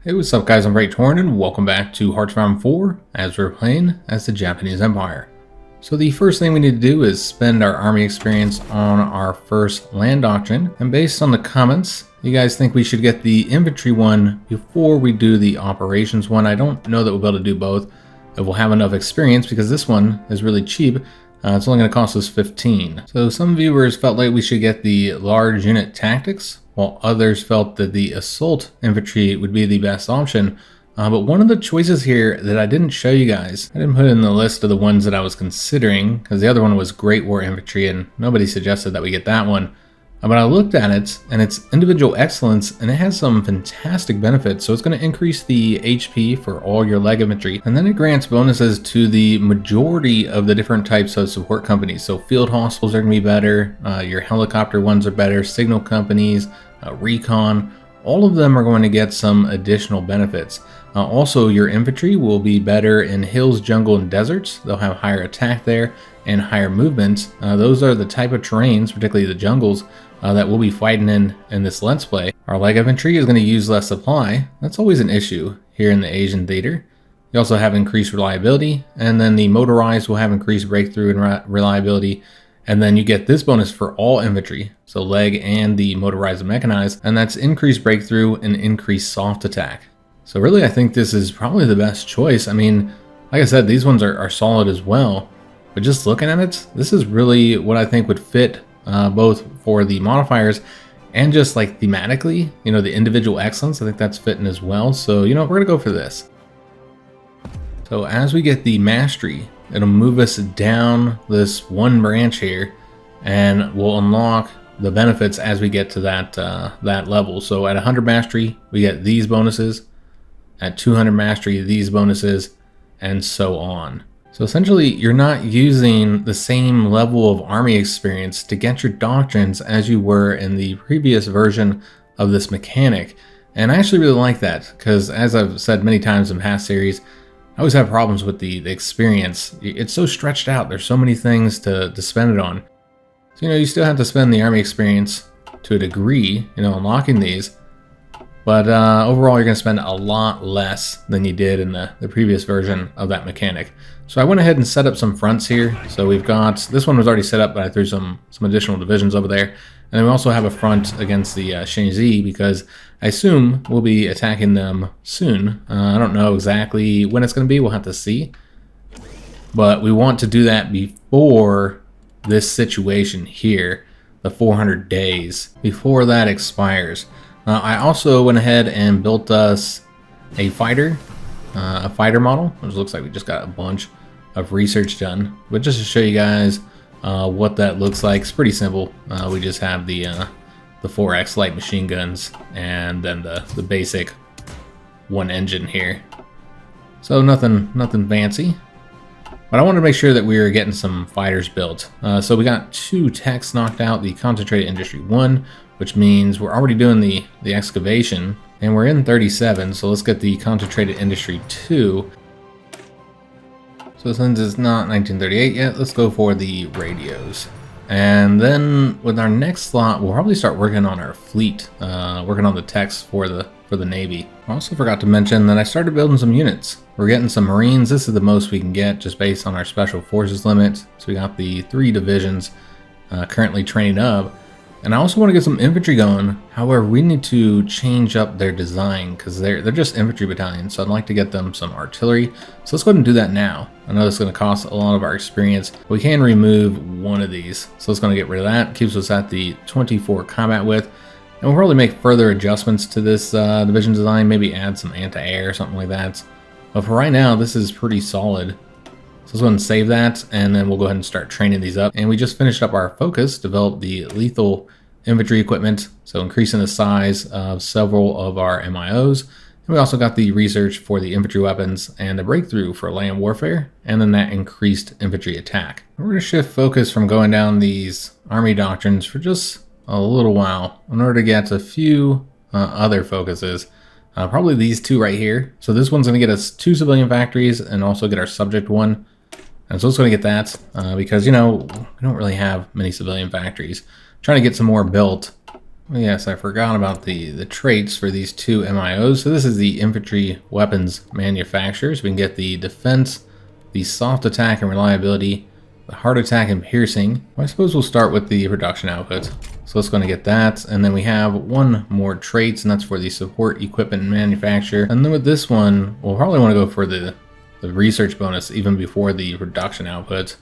Hey, what's up guys, I'm Praetorian and welcome back to HOI IV as we're playing as the Japanese Empire. So the first thing we need to do is spend our army experience on our first land doctrine, and based on the comments, you guys think we should get the infantry one before we do the operations one. I don't know that we'll be able to do both if we'll have enough experience because this one is really cheap. It's only going to cost us 15. So some viewers felt like we should get the large unit tactics, while others felt that the assault infantry would be the best option. But one of the choices here that I didn't show you guys, I didn't put in the list of the ones that I was considering, because the other one was Great War Infantry, and nobody suggested that we get that one. But I looked at it, and it's individual excellence, and it has some fantastic benefits. So it's going to increase the HP for all your leg infantry, and then it grants bonuses to the majority of the different types of support companies. So field hospitals are going to be better, your helicopter ones are better, signal companies, recon, all of them are going to get some additional benefits. Also, your infantry will be better in hills, jungle, and deserts. They'll have higher attack there and higher movement. Those are the type of terrains, particularly the jungles, that we'll be fighting in this Let's Play. Our leg infantry is going to use less supply. That's always an issue here in the Asian theater. You also have increased reliability, and then the motorized will have increased breakthrough and reliability. And then you get this bonus for all infantry, so leg and the motorized and mechanized, and that's increased breakthrough and increased soft attack. So really, I think this is probably the best choice. I mean, like I said, these ones are solid as well, but just looking at it, this is really what I think would fit both for the modifiers and just like thematically, you know, the individual excellence. I think that's fitting as well. So, you know, we're gonna go for this. So as we get the mastery, it'll move us down this one branch here, and we'll unlock the benefits as we get to that level. So at 100 mastery, we get these bonuses. At 200 mastery, these bonuses, and so on. So essentially, you're not using the same level of army experience to get your doctrines as you were in the previous version of this mechanic. And I actually really like that, because as I've said many times in past series, I always have problems with the experience. It's so stretched out. There's so many things to spend it on. So, you know, you still have to spend the army experience to a degree, you know, unlocking these. But overall, you're going to spend a lot less than you did in the previous version of that mechanic. So I went ahead and set up some fronts here. So we've got, this one was already set up, but I threw some additional divisions over there. And then we also have a front against the Shenzi, because I assume we'll be attacking them soon. I don't know exactly when it's going to be. We'll have to see. But we want to do that before this situation here, the 400 days, before that expires. I also went ahead and built us a fighter model, which looks like we just got a bunch of research done. But just to show you guys what that looks like, it's pretty simple. We just have the 4X light machine guns, and then the basic one engine here. So nothing fancy. But I wanted to make sure that we were getting some fighters built. So we got 2 techs knocked out, the Concentrated Industry 1, which means we're already doing the excavation, and we're in 37, so let's get the Concentrated Industry 2. So since it's not 1938 yet, let's go for the radios. And then with our next slot, we'll probably start working on our fleet, working on the techs for the Navy. I also forgot to mention that I started building some units. We're getting some Marines. This is the most we can get just based on our Special Forces limit. So we got the 3 divisions currently training up. And I also want to get some infantry going. However, we need to change up their design because they're just infantry battalions. So I'd like to get them some artillery. So let's go ahead and do that now. I know it's going to cost a lot of our experience. But we can remove one of these. So let's going to get rid of that. Keeps us at the 24 combat width. And we'll probably make further adjustments to this division design. Maybe add some anti-air or something like that. But for right now, this is pretty solid. So let's go ahead and save that, and then we'll go ahead and start training these up. And we just finished up our focus, developed the lethal infantry equipment, so increasing the size of several of our MIOs. And we also got the research for the infantry weapons and the breakthrough for land warfare, and then that increased infantry attack. We're going to shift focus from going down these army doctrines for just a little while in order to get a few other focuses. Probably these 2 right here. So this one's going to get us 2 civilian factories and also get our subject one. And so let's going to get that because, you know, we don't really have many civilian factories. I'm trying to get some more built Yes, I forgot about the traits for these two MIOs. So this is the infantry weapons manufacturers. We can get the defense, the soft attack and reliability, the hard attack and piercing. Well, I suppose we'll start with the production output. So let's go and get that. And then we have one more traits, and that's for the support equipment manufacturer. And then with this one, we'll probably want to go for the research bonus even before the production output.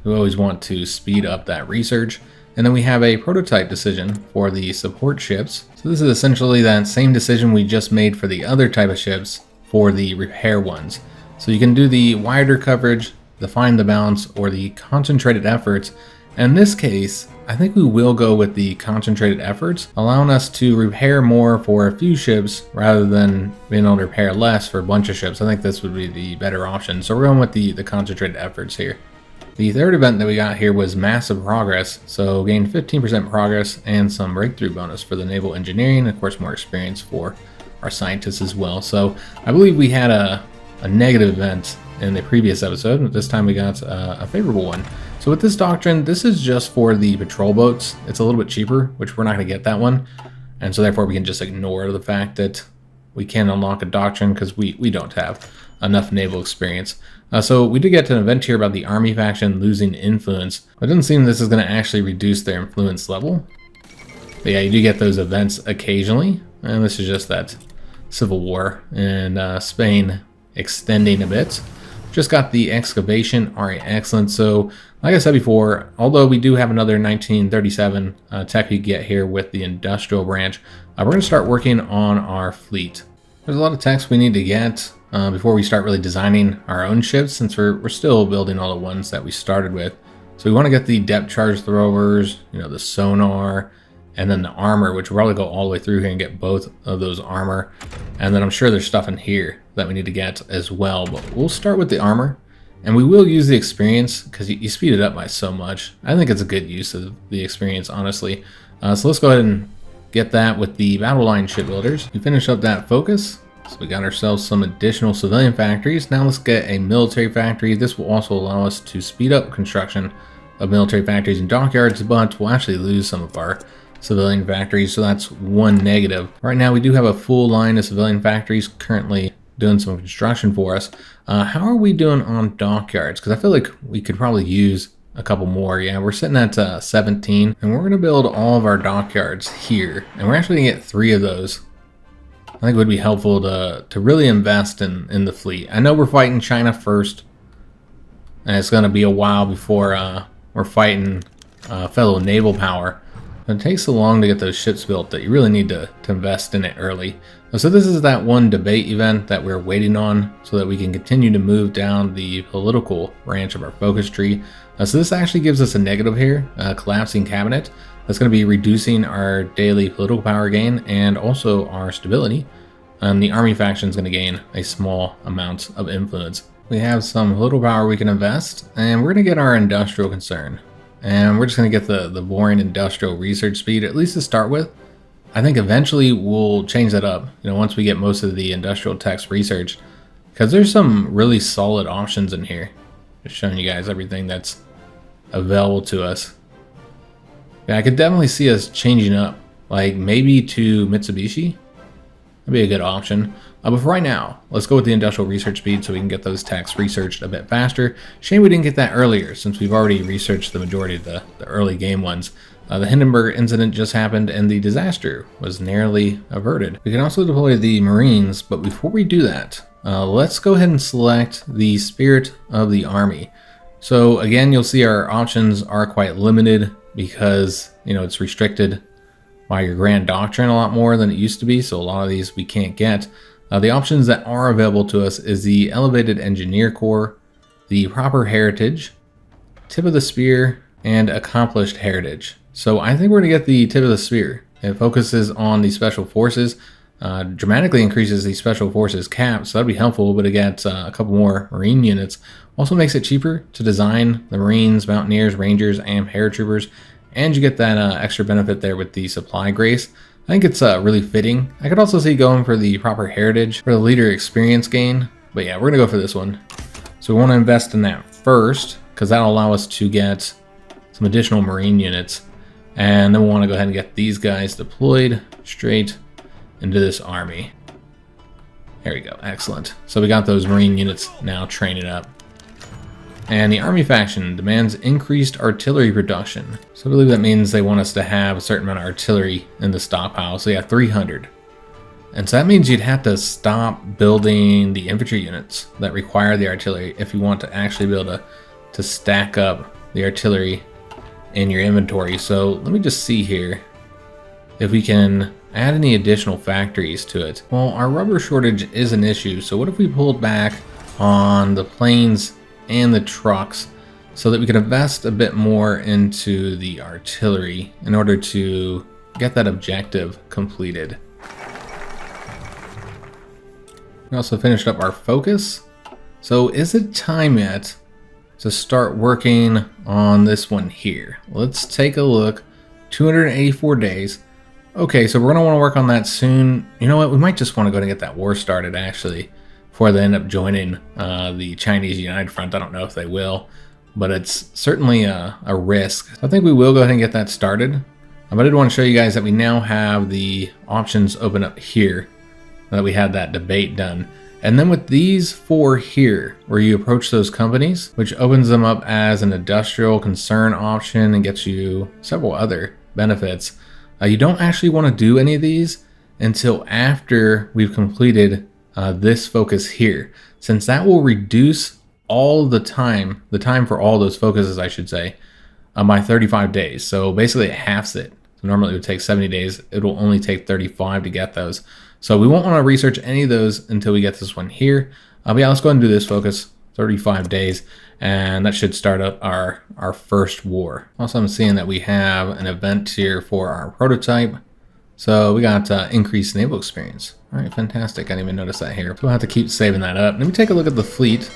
We always want to speed up that research. And then we have a prototype decision for the support ships. So this is essentially that same decision we just made for the other type of ships for the repair ones. So you can do the wider coverage, the find the balance, or the concentrated efforts. And in this case, I think we will go with the concentrated efforts, allowing us to repair more for a few ships rather than being able to repair less for a bunch of ships. I think this would be the better option. So we're going with the concentrated efforts here. The third event that we got here was massive progress, so gained 15% progress and some breakthrough bonus for the naval engineering, and of course more experience for our scientists as well. So I believe we had a negative event in the previous episode, but this time we got a favorable one. So with this doctrine, this is just for the patrol boats. It's a little bit cheaper, which we're not going to get that one, and so therefore we can just ignore the fact that we can unlock a doctrine because we don't have enough naval experience. So we did get to an event here about the army faction losing influence. It doesn't seem this is going to actually reduce their influence level. But yeah, you do get those events occasionally. And this is just that civil war in Spain extending a bit. Just got the excavation. All right, excellent. So like I said before, although we do have another 1937 tech we get here with the industrial branch, we're going to start working on our fleet. There's a lot of techs we need to get before we start really designing our own ships, since we're still building all the ones that we started with. So we want to get the depth charge throwers, the sonar, and then the armor, which will probably go all the way through here and get both of those armor. And then I'm sure there's stuff in here that we need to get as well, but we'll start with the armor. And we will use the experience because you speed it up by so much. I think it's a good use of the experience, honestly. So let's go ahead and get that with the battle line shipbuilders. We finish up that focus. So we got ourselves some additional civilian factories. Now let's get a military factory. This will also allow us to speed up construction of military factories and dockyards, but we'll actually lose some of our civilian factories, so that's one negative. Right now we do have a full line of civilian factories currently doing some construction for us. How are we doing on dockyards? Because I feel like we could probably use a couple more. Yeah, we're sitting at 17, and we're going to build all of our dockyards here, and we're actually going to get 3 of those. I think it would be helpful to really invest in the fleet. I know we're fighting China first, and it's going to be a while before we're fighting fellow naval power. It takes so long to get those ships built that you really need to invest in it early. So this is that one debate event that we're waiting on so that we can continue to move down the political branch of our focus tree. So this actually gives us a negative here, collapsing cabinet. That's going to be reducing our daily political power gain and also our stability. And the army faction is going to gain a small amount of influence. We have some political power we can invest, and we're going to get our industrial concern. And we're just going to get the boring industrial research speed, at least to start with. I think eventually we'll change that up, once we get most of the industrial techs researched, because there's some really solid options in here. Just showing you guys everything that's available to us. Yeah, I could definitely see us changing up, like maybe to Mitsubishi. That'd be a good option. But for right now, let's go with the industrial research speed so we can get those techs researched a bit faster. Shame we didn't get that earlier, since we've already researched the majority of the early game ones. The Hindenburg incident just happened and the disaster was narrowly averted. We can also deploy the Marines, but before we do that, let's go ahead and select the Spirit of the Army. So again, you'll see our options are quite limited because, it's restricted by your Grand Doctrine a lot more than it used to be, so a lot of these we can't get. The options that are available to us is the Elevated Engineer Corps, the Proper Heritage, Tip of the Spear, and Accomplished Heritage. So I think we're going to get the Tip of the Spear. It focuses on the Special Forces, dramatically increases the Special Forces cap, so that'd be helpful, but it gets a couple more Marine units. Also makes it cheaper to design the Marines, Mountaineers, Rangers, and Paratroopers, and you get that extra benefit there with the Supply Grace. I think it's really fitting. I could also see going for the Proper Heritage for the leader experience gain, but yeah, we're going to go for this one. So we want to invest in that first, because that'll allow us to get some additional Marine units. And then we'll want to go ahead and get these guys deployed straight into this army. There we go, excellent. So we got those Marine units now training up. And the Army faction demands increased artillery production. So I believe that means they want us to have a certain amount of artillery in the stockpile. So yeah, 300. And so that means you'd have to stop building the infantry units that require the artillery if you want to actually be able to stack up the artillery in your inventory. So let me just see here if we can add any additional factories to it. Well, our rubber shortage is an issue. So what if we pulled back on the planes and the trucks so that we could invest a bit more into the artillery in order to get that objective completed. We also finished up our focus. So is it time yet to start working on this one here? Let's take a look. 284 days. Okay, so we're going to want to work on that soon. You know what? We might just want to go and get that war started, actually, before they end up joining the Chinese United Front. I don't know if they will, but it's certainly a risk. I think we will go ahead and get that started. But I did want to show you guys that we now have the options open up here, that we had that debate done. And then with these 4 here, where you approach those companies, which opens them up as an industrial concern option and gets you several other benefits. You don't actually want to do any of these until after we've completed this focus here, since that will reduce all the time for all those focuses, I should say, by 35 days. So basically it halves it. So normally it would take 70 days. It will only take 35 to get those. So we won't want to research any of those until we get this one here. But yeah, let's go ahead and do this focus, 35 days. And that should start up our first war. Also, I'm seeing that we have an event here for our prototype. So we got increased naval experience. All right, fantastic. I didn't even notice that here. So we'll have to keep saving that up. Let me take a look at the fleet.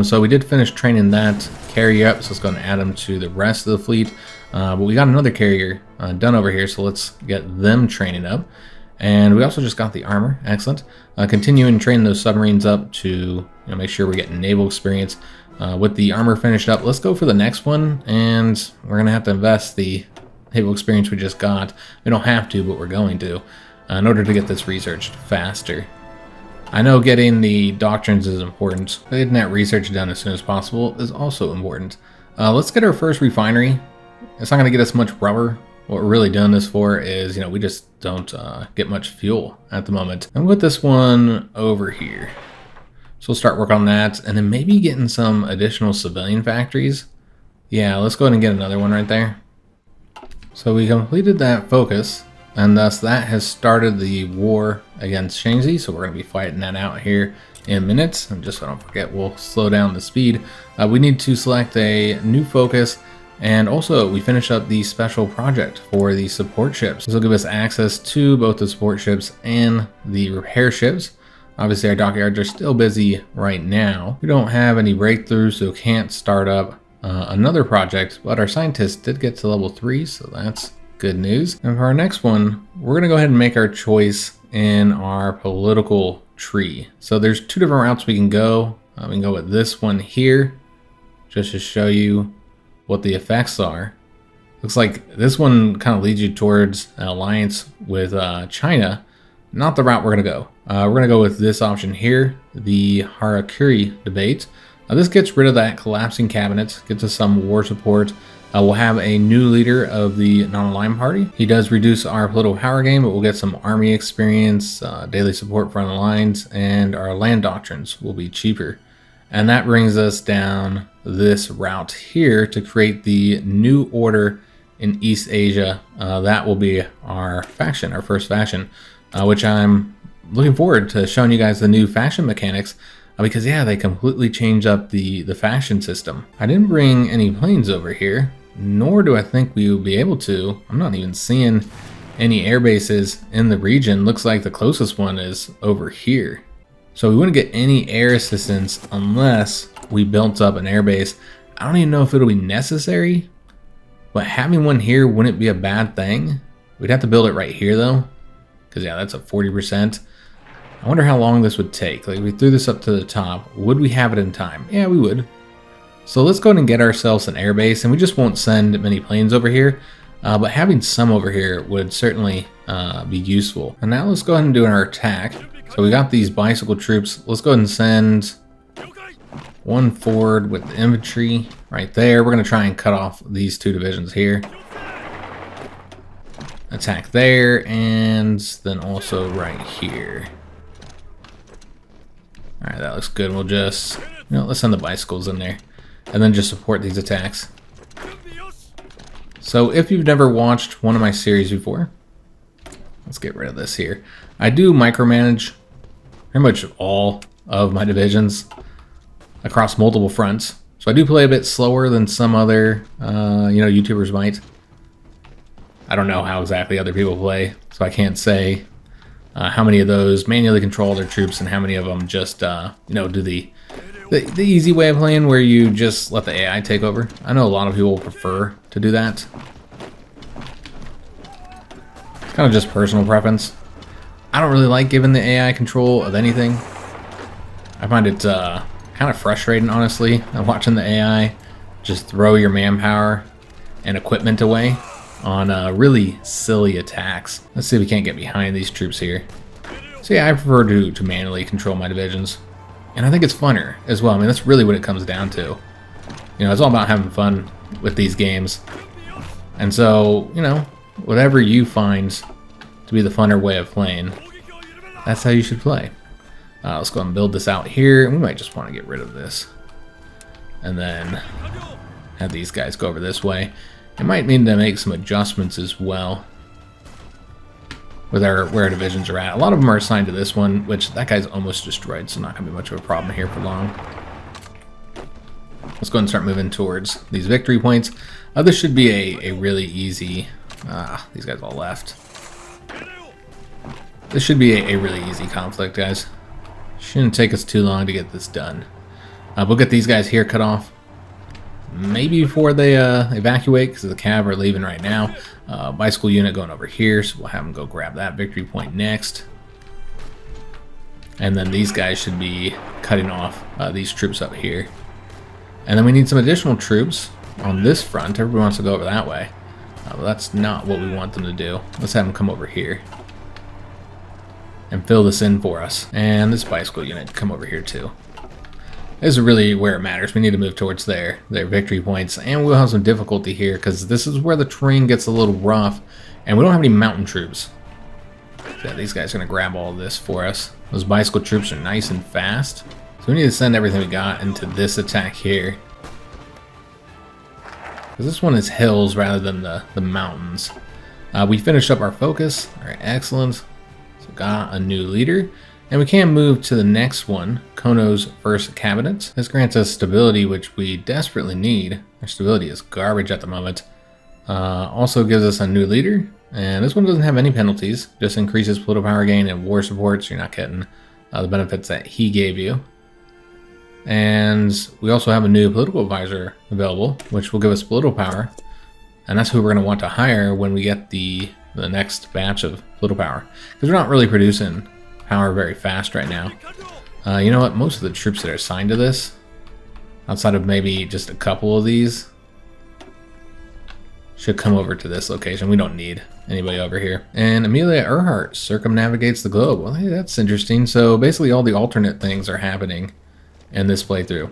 So we did finish training that carrier up. So let's go and add them to the rest of the fleet. But we got another carrier done over here. So let's get them training up. And we also just got the armor. Excellent. Continuing training those submarines up to make sure we're getting naval experience. With the armor finished up, let's go for the next one. And we're going to have to invest the naval experience we just got. We don't have to, but we're going to, in order to get this researched faster. I know getting the doctrines is important, but getting that research done as soon as possible is also important. Let's get our first refinery. It's not going to get us much rubber. What we're really doing this for is, we just don't get much fuel at the moment. And with this one over here. So we'll start work on that, and then maybe getting some additional civilian factories. Yeah, let's go ahead and get another one right there. So we completed that focus, and thus that has started the war against Shanxi. So we're going to be fighting that out here in minutes. And just so I don't forget, we'll slow down the speed. We need to select a new focus. And also, we finish up the special project for the support ships. This will give us access to both the support ships and the repair ships. Obviously, our dockyards are still busy right now. We don't have any breakthroughs, so can't start up another project, but our scientists did get to level 3, so that's good news. And for our next one, we're going to go ahead and make our choice in our political tree. So there's 2 different routes we can go. We can go with this one here, just to show you what the effects are. Looks like this one kind of leads you towards an alliance with China. Not the route we're going to go. We're going to go with this option here, the Harakiri debate. This gets rid of that collapsing cabinet, gets us some war support. We'll have a new leader of the non-aligned party. He does reduce our political power gain, but we'll get some army experience, daily support for the lines, and our land doctrines will be cheaper. And that brings us down this route here to create the new order in East Asia. That will be our faction, our first faction, which I'm looking forward to showing you guys the new faction mechanics, because yeah, they completely changed up the faction system. I didn't bring any planes over here, nor do I think we will be able to. I'm not even seeing any air bases in the region. Looks like the closest one is over here. So we wouldn't get any air assistance unless we built up an air base. I don't even know if it'll be necessary, but having one here wouldn't be a bad thing. We'd have to build it right here though, because yeah, that's a 40%. I wonder how long this would take. Like, if we threw this up to the top, would we have it in time? Yeah, we would. So let's go ahead and get ourselves an airbase, and we just won't send many planes over here. but having some over here would certainly be useful. And now let's go ahead and do our attack. So we got these bicycle troops. Let's go ahead and send one forward with the infantry right there. We're going to try and cut off these two divisions here. Attack there, and then also right here. Alright, that looks good. We'll just, let's send the bicycles in there, and then just support these attacks. So if you've never watched one of my series before, let's get rid of this here. I do micromanage pretty much all of my divisions across multiple fronts. So I do play a bit slower than some other, YouTubers might. I don't know how exactly other people play, so I can't say how many of those manually control their troops and how many of them just, do the easy way of playing where you just let the AI take over. I know a lot of people prefer to do that. It's kind of just personal preference. I don't really like giving the AI control of anything. I find it kind of frustrating, honestly, watching the AI just throw your manpower and equipment away on really silly attacks. Let's see if we can't get behind these troops here. So yeah, I prefer to manually control my divisions. And I think it's funner as well. I mean, that's really what it comes down to. It's all about having fun with these games. And so, whatever you find to be the funner way of playing, that's how you should play. Let's go and build this out here. We might just want to get rid of this. And then have these guys go over this way. It might need to make some adjustments as well with where our divisions are at. A lot of them are assigned to this one, which that guy's almost destroyed, so not going to be much of a problem here for long. Let's go ahead and start moving towards these victory points. This should be a really easy... these guys all left. This should be a really easy conflict, guys. Shouldn't take us too long to get this done. We'll get these guys here cut off. Maybe before they evacuate, because the cav are leaving right now. Bicycle unit going over here, so we'll have them go grab that victory point next. And then these guys should be cutting off these troops up here. And then we need some additional troops on this front. Everybody wants to go over that way. But that's not what we want them to do. Let's have them come over here and fill this in for us. And this bicycle unit come over here too. This is really where it matters. We need to move towards their victory points, and we'll have some difficulty here because this is where the terrain gets a little rough, and we don't have any mountain troops. So yeah, these guys are going to grab all of this for us. Those bicycle troops are nice and fast, so we need to send everything we got into this attack here. Because this one is hills rather than the mountains. We finished up our focus. All right, excellent. So got a new leader. And we can move to the next one, Kono's first cabinet. This grants us stability, which we desperately need. Our stability is garbage at the moment. Also gives us a new leader, and this one doesn't have any penalties, just increases political power gain and war support, so you're not getting the benefits that he gave you. And we also have a new political advisor available, which will give us political power, and that's who we're going to want to hire when we get the next batch of political power, because we're not really producing power very fast right now. You know what? Most of the troops that are assigned to this, outside of maybe just a couple of these, should come over to this location. We don't need anybody over here. And Amelia Earhart circumnavigates the globe. Well, hey, that's interesting. So basically all the alternate things are happening in this playthrough.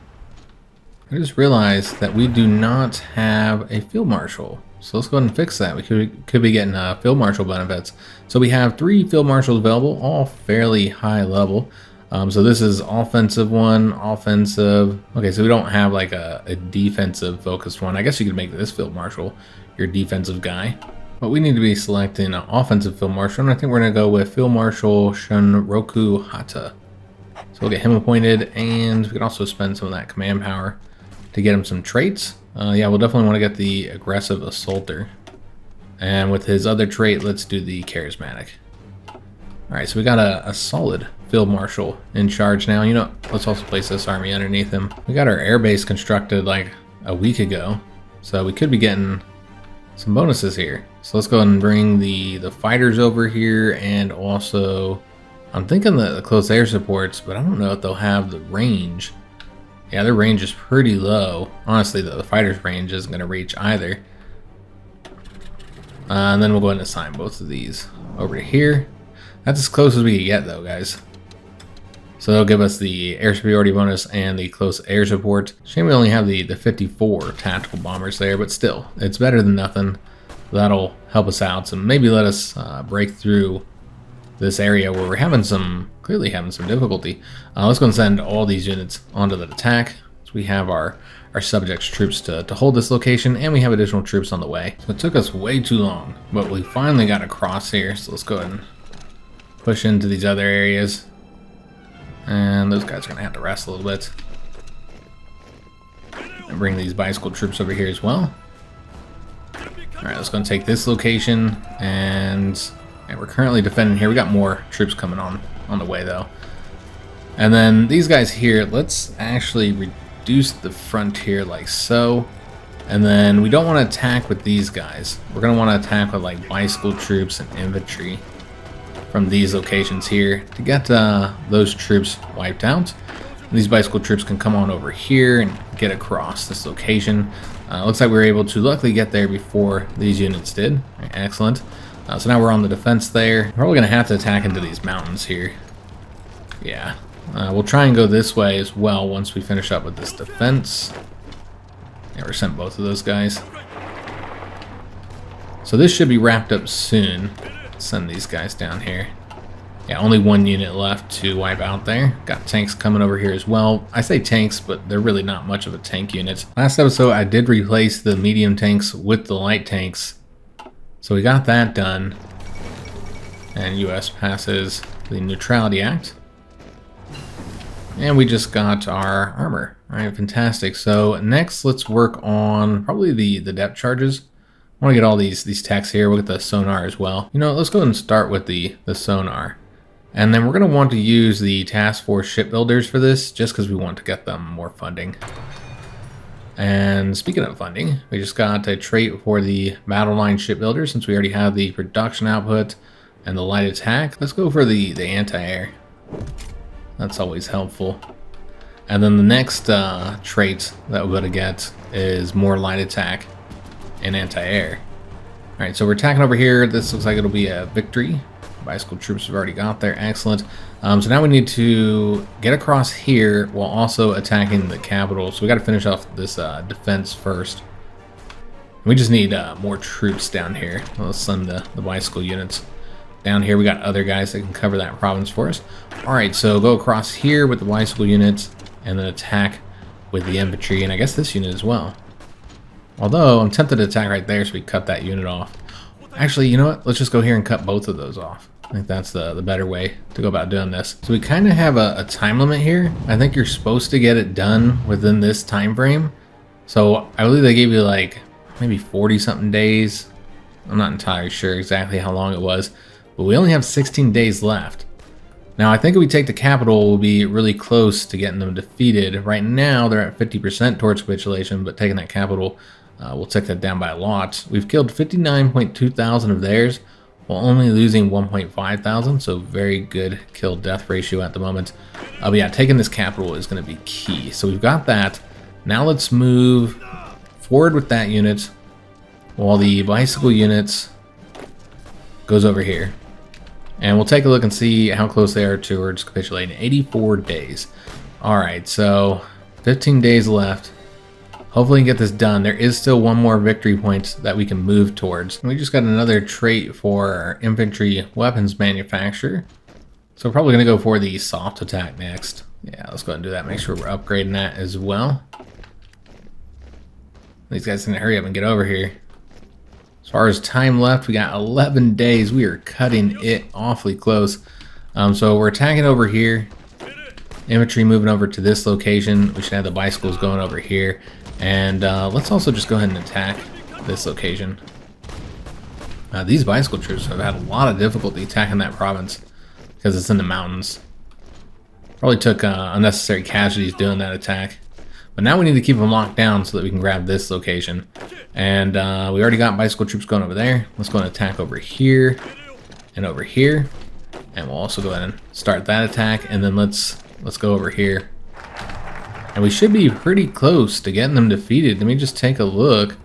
I just realized that we do not have a field marshal. So let's go ahead and fix that. We could be getting field marshal benefits. So we have 3 field marshals available, all fairly high level. So this is offensive one, offensive. Okay, so we don't have like a defensive focused one. I guess you could make this field marshal your defensive guy. But we need to be selecting an offensive field marshal, and I think we're going to go with Field Marshal Shunroku Hata. So we'll get him appointed, and we can also spend some of that command power to get him some traits. Yeah, we'll definitely want to get the aggressive assaulter. And with his other trait, let's do the charismatic. Alright, so we got a solid field marshal in charge now. You know, let's also place this army underneath him. We got our air base constructed like a week ago, so we could be getting some bonuses here. So let's go ahead and bring the fighters over here, and also I'm thinking the close air supports, but I don't know if they'll have the range. Yeah, their range is pretty low. Honestly, the fighter's range isn't going to reach either. And then we'll go ahead and assign both of these over to here. That's as close as we can get though, guys. So they'll give us the air superiority bonus and the close air support. Shame we only have the 54 tactical bombers there, but still, it's better than nothing. That'll help us out and maybe let us break through this area where we're clearly having some difficulty. Let's go and send all these units onto the attack. So we have our subjects troops to hold this location, and we have additional troops on the way. So it took us way too long, but we finally got across here. So let's go ahead and push into these other areas. And those guys are gonna have to rest a little bit. And bring these bicycle troops over here as well. Alright, let's go and take this location, and we're currently defending here. We got more troops coming on the way though. And then these guys here, let's actually reduce the frontier like so. And then we don't want to attack with these guys. We're gonna want to attack with like bicycle troops and infantry from these locations here to get those troops wiped out. And these bicycle troops can come on over here and get across this location. Looks like we were able to luckily get there before these units did. Excellent. So now we're on the defense there. We're probably going to have to attack into these mountains here. Yeah. We'll try and go this way as well once we finish up with this defense. Yeah, we're sent both of those guys. So this should be wrapped up soon. Send these guys down here. Yeah, only one unit left to wipe out there. Got tanks coming over here as well. I say tanks, but they're really not much of a tank unit. Last episode, I did replace the medium tanks with the light tanks. So we got that done. And US passes the Neutrality Act. And we just got our armor. All right, fantastic. So next, let's work on probably the depth charges. I want to get all these techs here. We'll get the sonar as well. You know, let's go ahead and start with the sonar. And then we're going to want to use the task force shipbuilders for this, just because we want to get them more funding. And speaking of funding, we just got a trait for the battle line shipbuilder, since we already have the production output and the light attack. Let's go for the anti-air. That's always helpful. And then the next trait that we're going to get is more light attack and anti-air. Alright, so we're attacking over here. This looks like it'll be a victory. Bicycle troops have already got there. Excellent. So now we need to get across here while also attacking the capital. So we got to finish off this defense first. We just need more troops down here. Let's send the bicycle units down here. We got other guys that can cover that province for us. Alright, so go across here with the bicycle units and then attack with the infantry, and I guess this unit as well. Although I'm tempted to attack right there, so we cut that unit off. Actually, you know what? Let's just go here and cut both of those off. I think that's the better way to go about doing this. So we kind of have a time limit here. I think you're supposed to get it done within this time frame. So I believe they gave you like maybe 40 something days. I'm not entirely sure exactly how long it was, but we only have 16 days left. Now I think if we take the capital, we'll be really close to getting them defeated. Right now they're at 50% towards capitulation, but taking that capital, we'll take that down by a lot. We've killed 59.2 thousand of theirs, while only losing 1.5 thousand, so very good kill-death ratio at the moment. But yeah, taking this capital is going to be key. So we've got that. Now let's move forward with that unit, while the bicycle units goes over here. And we'll take a look and see how close they are towards capitulating. 84 days. Alright, so 15 days left. Hopefully we can get this done. There is still one more victory point that we can move towards. We just got another trait for our infantry weapons manufacturer. So we're probably going to go for the soft attack next. Yeah, let's go ahead and do that. Make sure we're upgrading that as well. These guys need to hurry up and get over here. As far as time left, we got 11 days. We are cutting it awfully close. So we're attacking over here. Infantry moving over to this location. We should have the bicycles going over here. And let's also just go ahead and attack this location. These bicycle troops have had a lot of difficulty attacking that province because it's in the mountains. Probably took unnecessary casualties doing that attack. But now we need to keep them locked down so that we can grab this location. And we already got bicycle troops going over there. Let's go and attack over here and over here. And we'll also go ahead and start that attack. And then let's go over here. And we should be pretty close to getting them defeated. Let me just take a look.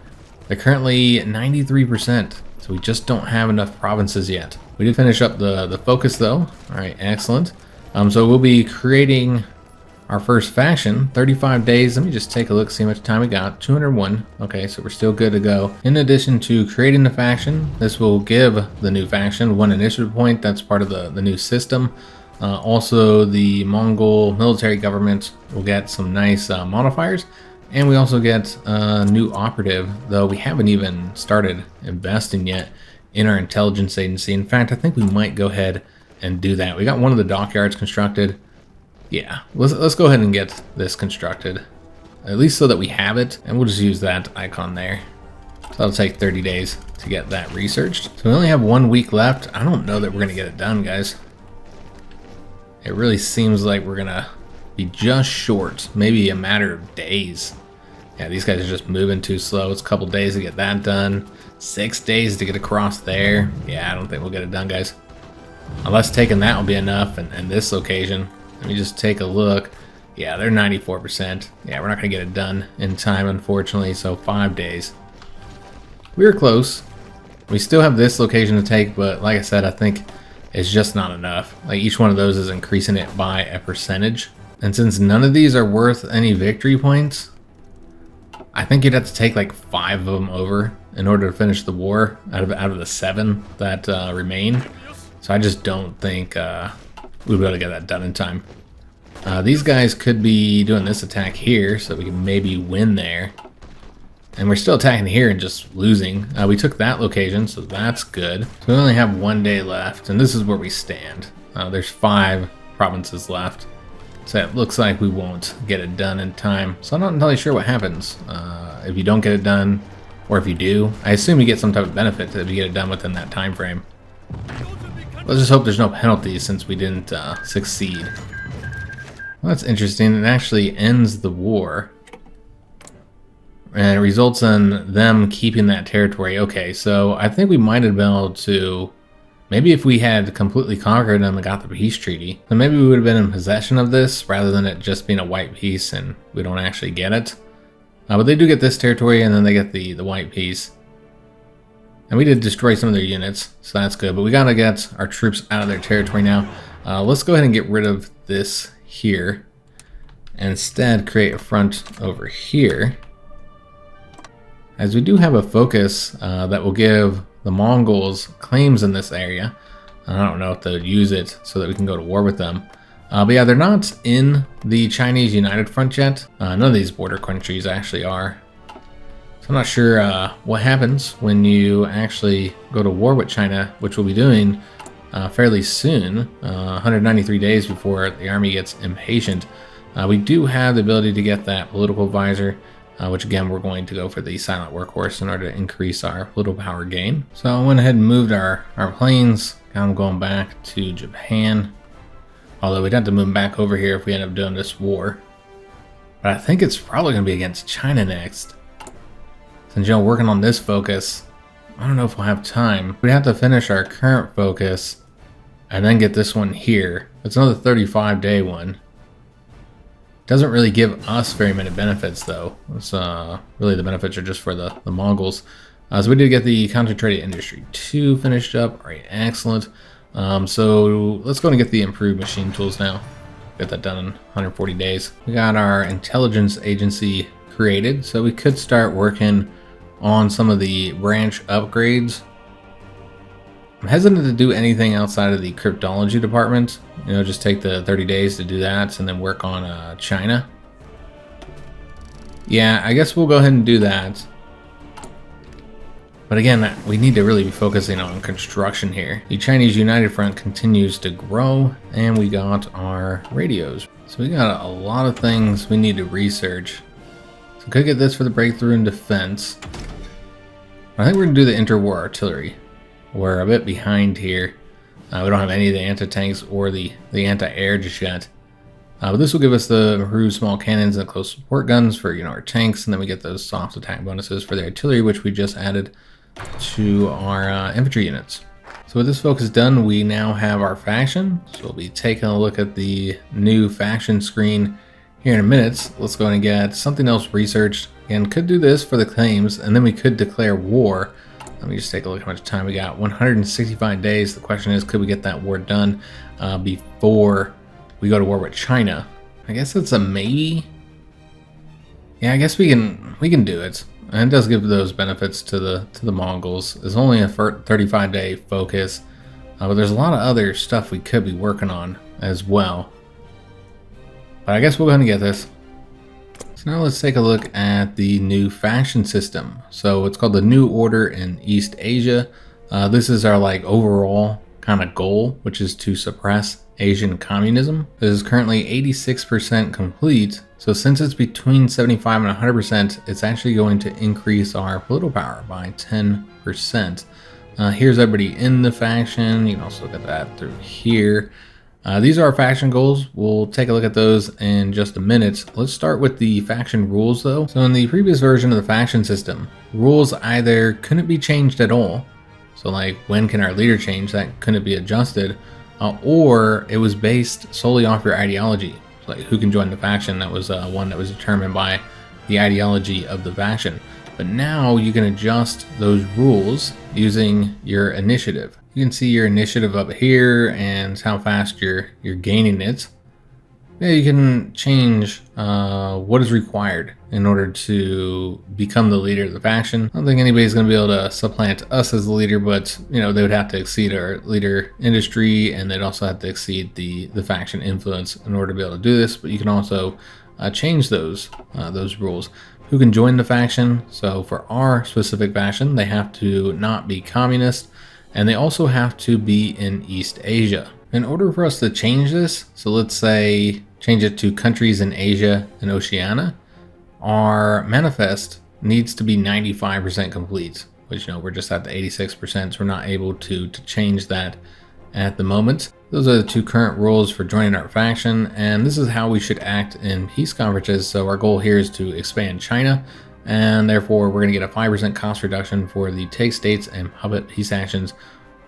They're currently 93% So we just don't have enough provinces yet. We did finish up the focus though. All right, excellent. So we'll be creating our first faction, 35 days. Let me just take a look, see how much time we got. 201. Okay, so we're still good to go. In addition to creating the faction, this will give the new faction 1 initiative point. That's part of the new system. Also, the Mongol military government will get some nice modifiers. And we also get a new operative, though we haven't even started investing yet in our intelligence agency. In fact, I think we might go ahead and do that. We got one of the dockyards constructed. Yeah, let's go ahead and get this constructed, at least so that we have it, and we'll just use that icon there. So that'll take 30 days to get that researched. So we only have 1 week left. I don't know that we're gonna get it done, guys. It really seems like we're gonna be just short, maybe a matter of days. Yeah, these guys are just moving too slow. It's a couple days to get that done, 6 days to get across there. Yeah, I don't think we'll get it done, guys. Unless taking that will be enough, and this location. Let me just take a look. Yeah, they're 94%. Yeah, we're not going to get it done in time, unfortunately, so 5 days. We were close. We still have this location to take, but like I said, I think it's just not enough. Like, each one of those is increasing it by a percentage. And since none of these are worth any victory points, I think you'd have to take like 5 of them over in order to finish the war out of the 7 that remain. So I just don't think we'll be able to get that done in time. These guys could be doing this attack here, so we can maybe win there. And we're still attacking here and just losing. We took that location, so that's good. So we only have 1 day left, and this is where we stand. There's 5 provinces left. So it looks like we won't get it done in time. So I'm not entirely sure what happens if you don't get it done, or if you do. I assume you get some type of benefit if you get it done within that time frame. Let's just hope there's no penalties since we didn't succeed. Well, that's interesting. It actually ends the war. And it results in them keeping that territory. Okay, so I think we might have been able to... Maybe if we had completely conquered them and got the peace treaty, then maybe we would have been in possession of this rather than it just being a white peace and we don't actually get it. But they do get this territory and then they get the white peace. And we did destroy some of their units, so that's good. But we gotta get our troops out of their territory now. Let's go ahead and get rid of this here. And instead create a front over here. As we do have a focus that will give the Mongols claims in this area. I don't know if they'll use it so that we can go to war with them. But yeah, they're not in the Chinese United Front yet. None of these border countries actually are. So I'm not sure what happens when you actually go to war with China, which we'll be doing fairly soon, 193 days before the army gets impatient. We do have the ability to get that political advisor, which again, we're going to go for the silent workhorse in order to increase our political power gain. So I went ahead and moved our planes. I'm going back to Japan. Although we'd have to move back over here if we end up doing this war. But I think it's probably going to be against China next. Since, you know, working on this focus, I don't know if we'll have time. We'd have to finish our current focus and then get this one here. It's another 35-day one. Doesn't really give us very many benefits though. It's really the benefits are just for the Mongols. So we did get the concentrated industry 2 finished up. All right, excellent. So let's go and get the improved machine tools now. Get that done in 140 days. We got our intelligence agency created, so we could start working on some of the branch upgrades. I'm hesitant to do anything outside of the cryptology department. You know, just take the 30 days to do that and then work on China. Yeah, I guess we'll go ahead and do that. But again, we need to really be focusing on construction here. The Chinese United Front continues to grow, and we got our radios. So we got a lot of things we need to research. So could get this for the breakthrough in defense. I think we're gonna do the interwar artillery. We're a bit behind here. We don't have any of the anti-tanks or the anti-air just yet. But this will give us the improved small cannons and close support guns for, you know, our tanks, and then we get those soft attack bonuses for the artillery, which we just added to our infantry units. So with this focus done, we now have our faction. So we'll be taking a look at the new faction screen here in a minute. Let's go and get something else researched, and could do this for the claims, and then we could declare war Let me just take a look at how much time we got. 165 days. The question is, could we get that war done before we go to war with China? I guess it's a maybe. Yeah, I guess we can do it. And it does give those benefits to the Mongols. It's only a 35-day focus, but there's a lot of other stuff we could be working on as well. But I guess we're going to get this. So now let's take a look at the new faction system. So it's called the New Order in East Asia. This is our like overall kind of goal, which is to suppress Asian communism. This is currently 86% complete. So since it's between 75 and 100%, it's actually going to increase our political power by 10%. Here's everybody in the faction. You can also look at that through here. These are our faction goals. We'll take a look at those in just a minute. Let's start with the faction rules though. So in the previous version of the faction system, rules either couldn't be changed at all. So like, when can our leader change? That couldn't be adjusted. Or it was based solely off your ideology. So like, who can join the faction? That was one that was determined by the ideology of the faction. But now you can adjust those rules using your initiative. You can see your initiative up here and how fast you're gaining it. Yeah, you can change what is required in order to become the leader of the faction. I don't think anybody's going to be able to supplant us as the leader, but you know, they would have to exceed our leader industry, and they'd also have to exceed the faction influence in order to be able to do this. But you can also change those rules. Who can join the faction? So for our specific faction, they have to not be communist, and they also have to be in East Asia. In order for us to change this, so let's say change it to countries in Asia and Oceania, our manifest needs to be 95% complete, which, you know, we're just at the 86%, so we're not able to change that at the moment. Those are the two current rules for joining our faction, and this is how we should act in peace conferences. So our goal here is to expand China, and therefore we're going to get a 5% cost reduction for the take states and puppet peace actions,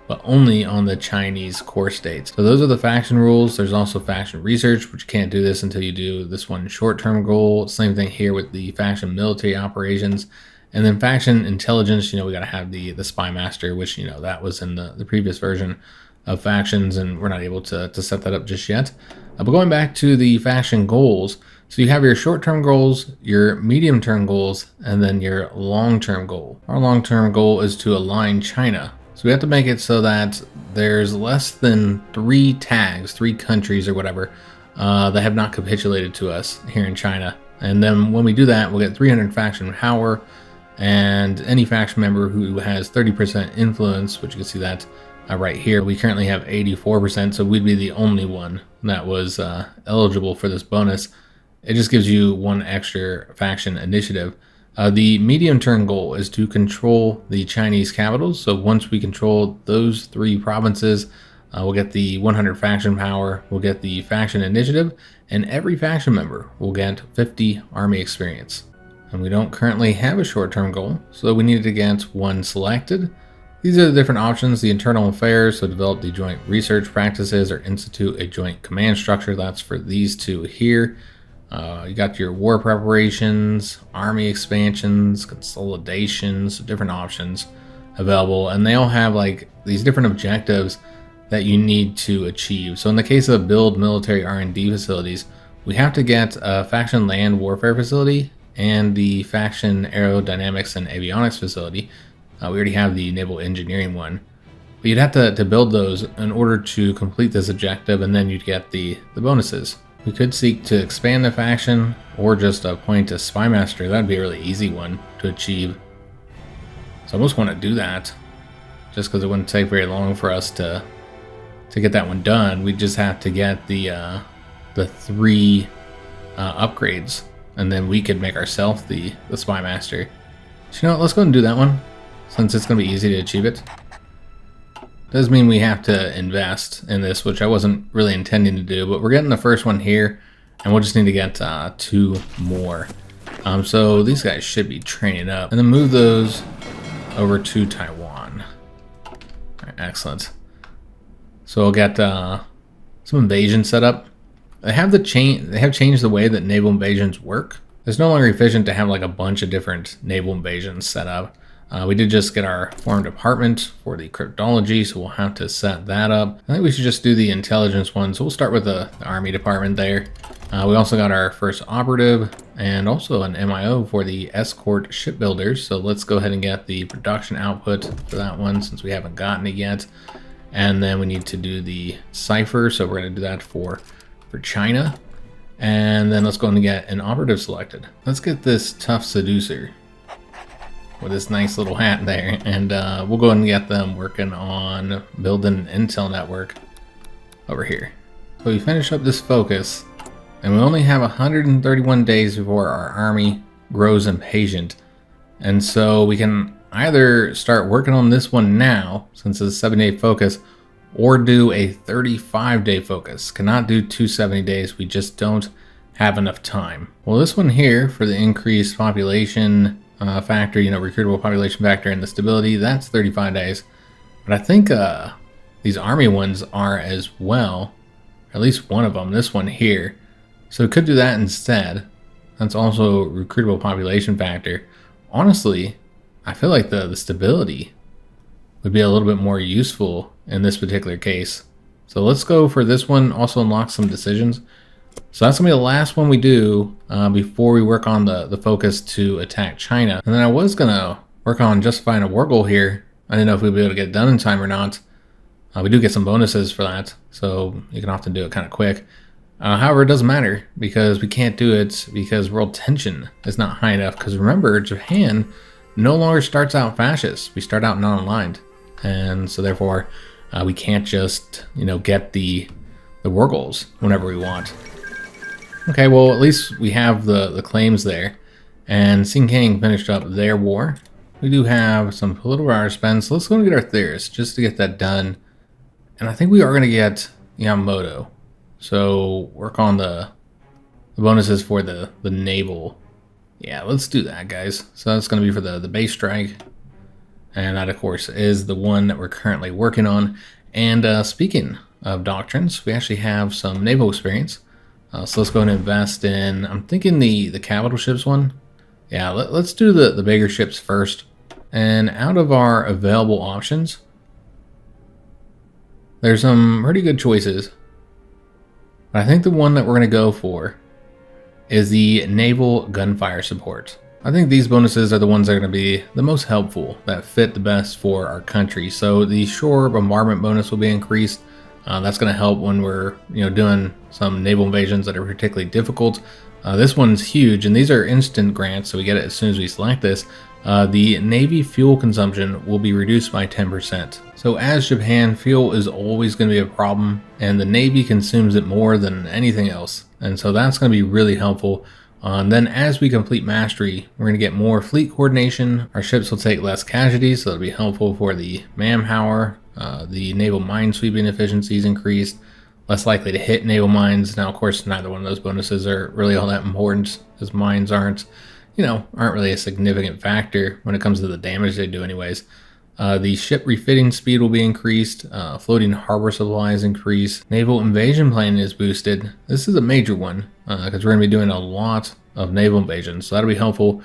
but only on the Chinese core states. So those are the faction rules. There's also faction research, which you can't do this until you do this one short-term goal. Same thing here with the faction military operations. And then faction intelligence, you know, we got to have the spy master, which, you know, that was in the previous version of factions, and we're not able to set that up just yet. But going back to the faction goals, so you have your short-term goals, your medium-term goals, and then your long-term goal. Our long-term goal is to align China. So we have to make it so that there's less than 3 tags, 3 countries or whatever, that have not capitulated to us here in China. And then when we do that, we'll get 300 faction power, and any faction member who has 30% influence, which you can see that right here. We currently have 84%, so we'd be the only one that was eligible for this bonus. It just gives you 1 extra faction initiative. The medium-term goal is to control the Chinese capitals. So once we control those 3 provinces, we'll get the 100 faction power, we'll get the faction initiative, and every faction member will get 50 army experience. And we don't currently have a short-term goal, so we need to get 1 selected. These are the different options: the internal affairs, so develop the joint research practices or institute a joint command structure. That's for these 2 here. You got your war preparations, army expansions, consolidations, different options available, and they all have like these different objectives that you need to achieve. So in the case of build military R&D facilities, we have to get a faction land warfare facility and the faction aerodynamics and avionics facility. We already have the naval engineering one, but you'd have to build those in order to complete this objective, and then you'd get the bonuses. We could seek to expand the faction or just appoint a spy master. That'd be a really easy one to achieve. So I almost want to do that just because it wouldn't take very long for us to get that one done. We just have to get the 3 upgrades, and then we could make ourselves the spy master. So you know what, let's go and do that one since it's going to be easy to achieve it. Does mean we have to invest in this, which I wasn't really intending to do, but we're getting the first one here, and we'll just need to get 2 more. So these guys should be training up, and then move those over to Taiwan. All right, excellent. So we'll get some invasion set up. They have changed the way that naval invasions work. It's no longer efficient to have like a bunch of different naval invasions set up. We did just get our foreign department for the cryptology, so we'll have to set that up. I think we should just do the intelligence one, so we'll start with the army department there. We also got our first operative and also an MIO for the escort shipbuilders. So let's go ahead and get the production output for that one since we haven't gotten it yet. And then we need to do the cipher, so we're going to do that for China. And then let's go and get an operative selected. Let's get this tough seducer with this nice little hat there, and we'll go ahead and get them working on building an intel network over here. So we finish up this focus, and we only have 131 days before our army grows impatient. And so we can either start working on this one now, since it's a 7-day focus, or do a 35-day focus. Cannot do 270 days, we just don't have enough time. Well, this one here for the increased population factor, recruitable population factor and the stability, that's 35 days. But I think these army ones are as well, at least one of them, this one here. So we could do that instead. That's also recruitable population factor. Honestly, I feel like the stability would be a little bit more useful in this particular case. So let's go for this one, also unlock some decisions. So that's gonna be the last one we do before we work on the focus to attack China. And then I was gonna work on justifying a war goal here. I didn't know if we'd be able to get it done in time or not. We do get some bonuses for that, so you can often do it kind of quick. However, it doesn't matter because we can't do it because world tension is not high enough. Because remember, Japan no longer starts out fascist. We start out non-aligned, and so therefore we can't just get the war goals whenever we want. Okay, well, at least we have the claims there. And Xinjiang finished up their war. We do have some political hours spent, so let's go and get our theorists just to get that done. And I think we are going to get Yamamoto. So work on the bonuses for the naval. Yeah, let's do that, guys. So that's going to be for the base strike. And that, of course, is the one that we're currently working on. And speaking of doctrines, we actually have some naval experience. So let's go and invest in, I'm thinking the capital ships one. Yeah, let's do the bigger ships first. And out of our available options, there's some pretty good choices. But I think the one that we're going to go for is the naval gunfire support. I think these bonuses are the ones that are going to be the most helpful, that fit the best for our country. So the shore bombardment bonus will be increased. That's going to help when we're doing some naval invasions that are particularly difficult. This one's huge, and these are instant grants, so we get it as soon as we select this. The Navy fuel consumption will be reduced by 10%. So as Japan, fuel is always going to be a problem, and the Navy consumes it more than anything else. And so that's going to be really helpful. And then as we complete mastery, we're going to get more fleet coordination. Our ships will take less casualties, so it'll be helpful for the manpower. The naval mine sweeping efficiency is increased. Less likely to hit naval mines. Now, of course, neither one of those bonuses are really all that important, as mines aren't really a significant factor when it comes to the damage they do anyways. The ship refitting speed will be increased. Floating harbor supplies increase. Naval invasion plan is boosted. This is a major one because we're going to be doing a lot of naval invasions, so that'll be helpful.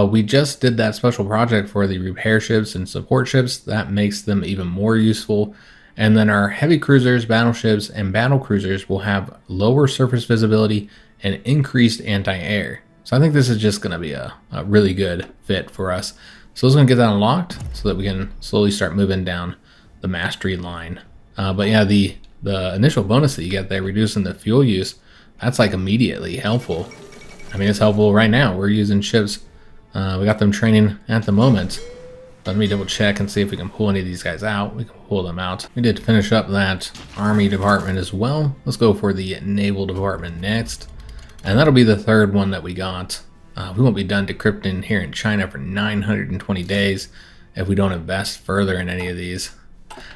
We just did that special project for the repair ships and support ships. That makes them even more useful. And then our heavy cruisers, battleships, and battle cruisers will have lower surface visibility and increased anti-air. So I think this is just going to be a really good fit for us. So let's going to get that unlocked so that we can slowly start moving down the mastery line. But yeah, the initial bonus that you get there, reducing the fuel use, that's like immediately helpful. I mean, it's helpful right now. We're using ships. We got them training at the moment. Let me double check and see if we can pull any of these guys out. We can pull them out. We did finish up that army department as well. Let's go for the naval department next. And that'll be the third one that we got. We won't be done decrypting here in China for 920 days if we don't invest further in any of these.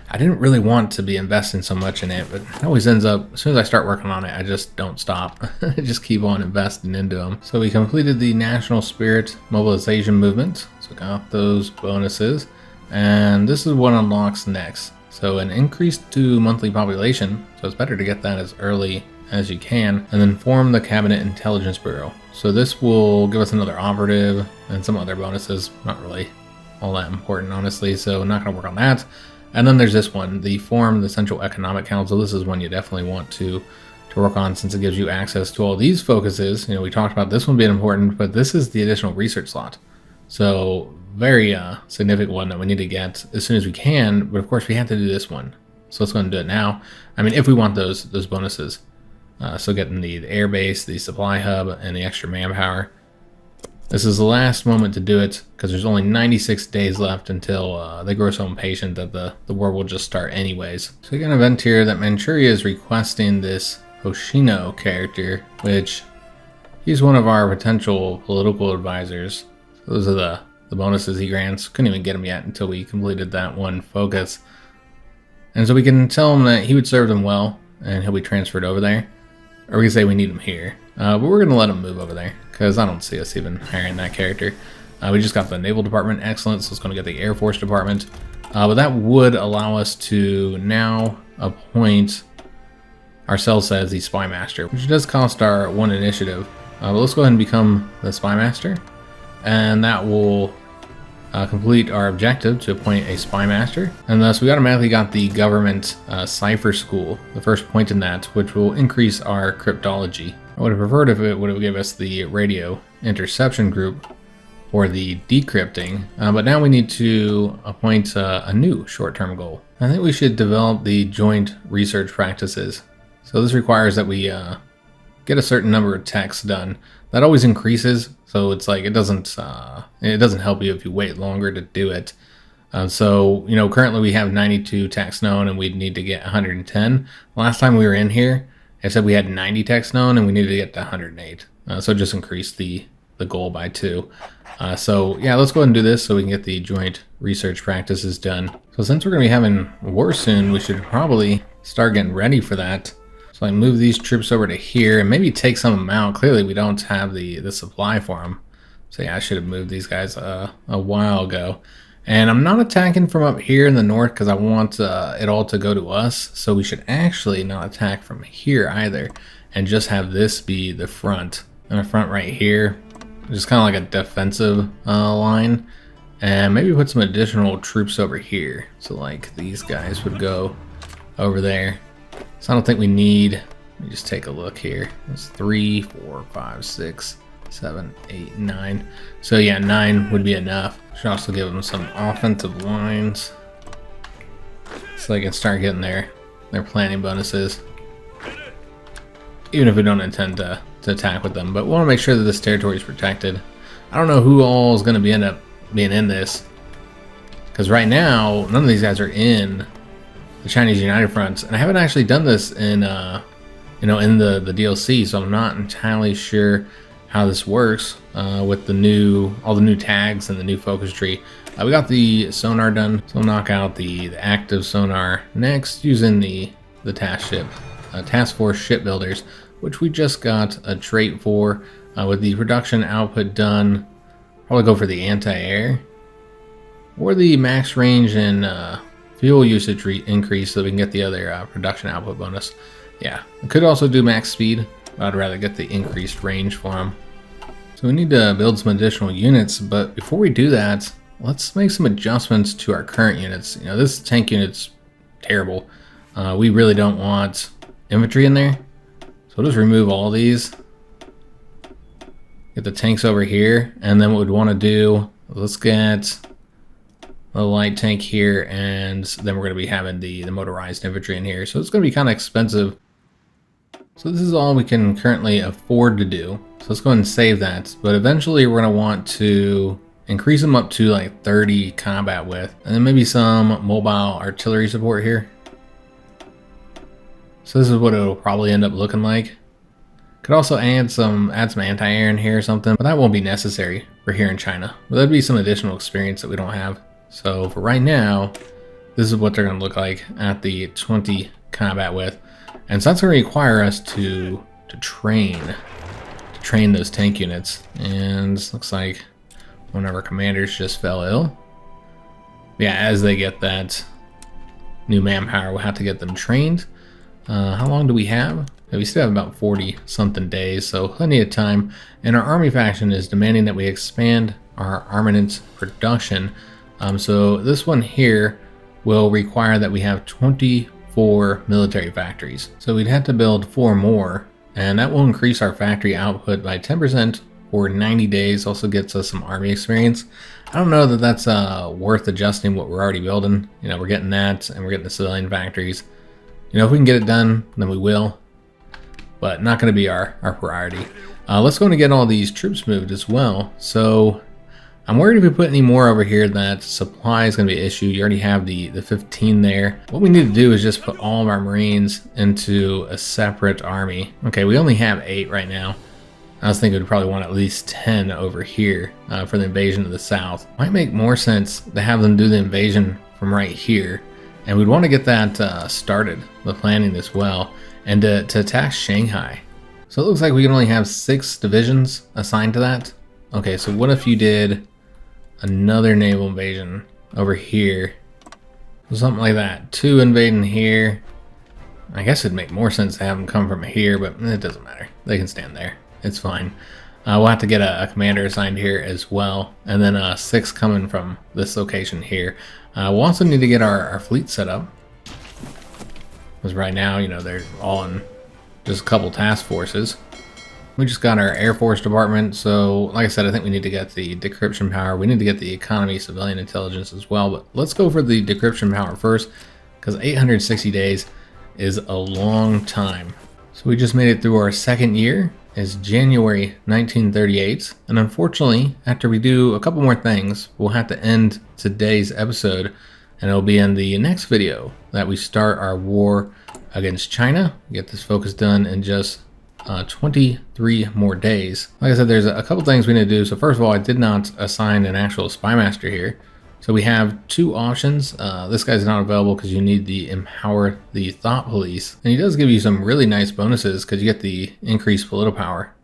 I didn't really want to be investing so much in it, but it always ends up, as soon as I start working on it, I just don't stop. I just keep on investing into them. So we completed the National Spirit Mobilization Movement. So got those bonuses. And this is what unlocks next. So an increase to monthly population. So it's better to get that as early as you can. And then form the Cabinet Intelligence Bureau. So this will give us another operative and some other bonuses. Not really all that important, honestly, so not going to work on that. And then there's this one, the Forum, the Central Economic Council. This is one you definitely want to work on, since it gives you access to all these focuses. You know, we talked about this one being important, but this is the additional research slot. So very significant one that we need to get as soon as we can, but of course we have to do this one. So let's go and do it now. I mean, if we want those bonuses. So getting the air base, the supply hub, and the extra manpower. This is the last moment to do it, because there's only 96 days left until they grow so impatient that the war will just start anyways. So we got an event here that Manchuria is requesting this Hoshino character, which he's one of our potential political advisors. So those are the bonuses he grants. Couldn't even get him yet until we completed that one focus. And so we can tell him that he would serve them well, and he'll be transferred over there. Or we can say we need him here. But we're going to let him move over there, because I don't see us even hiring that character. We just got the Naval Department, excellent, so it's going to get the Air Force Department. But that would allow us to now appoint ourselves as the Spy Master, which does cost our 1 initiative. But let's go ahead and become the Spy Master, and that will complete our objective to appoint a Spy Master. And thus we automatically got the government Cipher School, the first point in that, which will increase our cryptology. I would have preferred if it would have given us the radio interception group for the decrypting, but now we need to appoint a new short-term goal. I think we should develop the joint research practices. So this requires that we get a certain number of texts done. That always increases, so it's like it doesn't help you if you wait longer to do it. So, you know, currently we have 92 texts known, and we'd need to get 110. Last time we were in here, I said we had 90 texts known, and we needed to get to 108. So just increase the goal by 2. So yeah, let's go ahead and do this so we can get the joint research practices done. So since we're going to be having war soon, we should probably start getting ready for that. So I move these troops over to here and maybe take some of them out. Clearly we don't have the supply for them. So yeah, I should have moved these guys a while ago. And I'm not attacking from up here in the north because I want it all to go to us. So we should actually not attack from here either, and just have this be the front. And the front right here, just kind of like a defensive line. And maybe put some additional troops over here. So like these guys would go over there. So I don't think we need, let me just take a look here. It's 3, 4, 5, 6, 7, 8, 9. So yeah, 9 would be enough. Should also give them some offensive lines, so they can start getting their planning bonuses, even if we don't intend to attack with them. But we want to make sure that this territory is protected. I don't know who all is going to end up being in this, because right now none of these guys are in the Chinese United Fronts, and I haven't actually done this in in the DLC, so I'm not entirely sure how this works with all the new tags and the new focus tree. We got the sonar done, so we'll knock out the active sonar next using the task force shipbuilders, which we just got a trait for. With the production output done, probably go for the anti-air or the max range and fuel usage increase so we can get the other production output bonus. Yeah, I could also do max speed, but I'd rather get the increased range for them. So we need to build some additional units, but before we do that, let's make some adjustments to our current units. You know, this tank unit's terrible. We really don't want infantry in there, so we'll just remove all these. Get the tanks over here, and then what we'd want to do, let's get a light tank here, and then we're going to be having the motorized infantry in here. So it's going to be kind of expensive. So this is all we can currently afford to do. So let's go ahead and save that. But eventually we're going to want to increase them up to like 30 combat width, and then maybe some mobile artillery support here. So this is what it'll probably end up looking like. Could also add some anti-air in here or something, but that won't be necessary for here in China. But that'd be some additional experience that we don't have. So for right now, this is what they're going to look like at the 20 combat width. And so that's going to require us to train those tank units. And looks like one of our commanders just fell ill. Yeah, as they get that new manpower, we'll have to get them trained. How long do we have? We still have about 40 something days, so plenty of time. And our army faction is demanding that we expand our armament production. So this one here will require that we have 24 military factories. So we'd have to build 4 more, and that will increase our factory output by 10% for 90 days. Also gets us some army experience. I don't know that that's worth adjusting what we're already building. You know, we're getting that, and we're getting the civilian factories. You know, if we can get it done, then we will, but not going to be our priority. Let's go and get all these troops moved as well. So I'm worried if we put any more over here that supply is going to be an issue. You already have the 15 there. What we need to do is just put all of our Marines into a separate army. Okay, we only have 8 right now. I was thinking we'd probably want at least 10 over here for the invasion of the south. Might make more sense to have them do the invasion from right here. And we'd want to get that started, the planning as well, and to attack Shanghai. So it looks like we can only have 6 divisions assigned to that. Okay, so what if you did another naval invasion over here? Something like that. 2 invading here. I guess it'd make more sense to have them come from here, but it doesn't matter. They can stand there. It's fine. We'll have to get a commander assigned here as well, and then 6 coming from this location here. We'll also need to get our fleet set up, because right now, you know, they're all in just a couple task forces. We just got our Air Force department, so like I said, I think we need to get the decryption power. We need to get the economy, civilian intelligence as well, but let's go for the decryption power first, because 860 days is a long time. So we just made it through our 2nd year. Is January 1938, and unfortunately, after we do a couple more things, we'll have to end today's episode, and it'll be in the next video that we start our war against China. Get this focus done in just 23 more days. Like I said, there's a couple things we need to do. So first of all, I did not assign an actual spy master here. So we have 2 options. This guy's not available because you need the empower the thought police. And he does give you some really nice bonuses because you get the increased political power.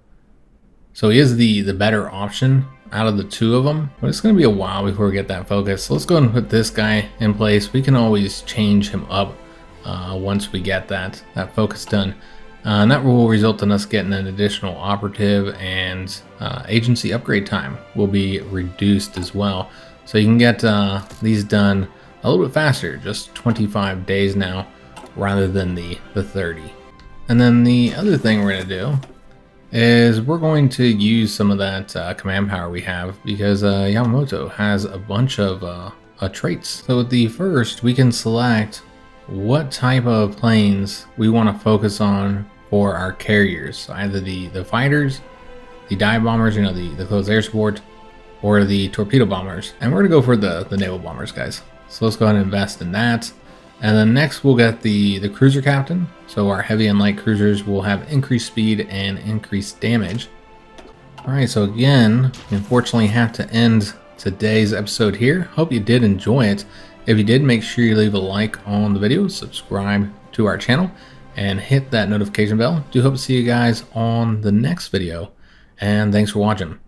So he is the better option out of the 2 of them, but it's going to be a while before we get that focus. So let's go ahead and put this guy in place. We can always change him up once we get that focus done. And that will result in us getting an additional operative, and agency upgrade time will be reduced as well. So you can get these done a little bit faster, just 25 days now rather than the 30. And then the other thing we're going to do is we're going to use some of that command power we have, because Yamamoto has a bunch of traits. So with the first, we can select what type of planes we want to focus on for our carriers, either the fighters, the dive bombers, you know, the close air support, or the torpedo bombers. And we're gonna go for the naval bombers, guys. So let's go ahead and invest in that. And then next we'll get the cruiser captain. So our heavy and light cruisers will have increased speed and increased damage. All right, so again, we unfortunately have to end today's episode here. Hope you did enjoy it. If you did, make sure you leave a like on the video, subscribe to our channel, and hit that notification bell. Do hope to see you guys on the next video, and thanks for watching.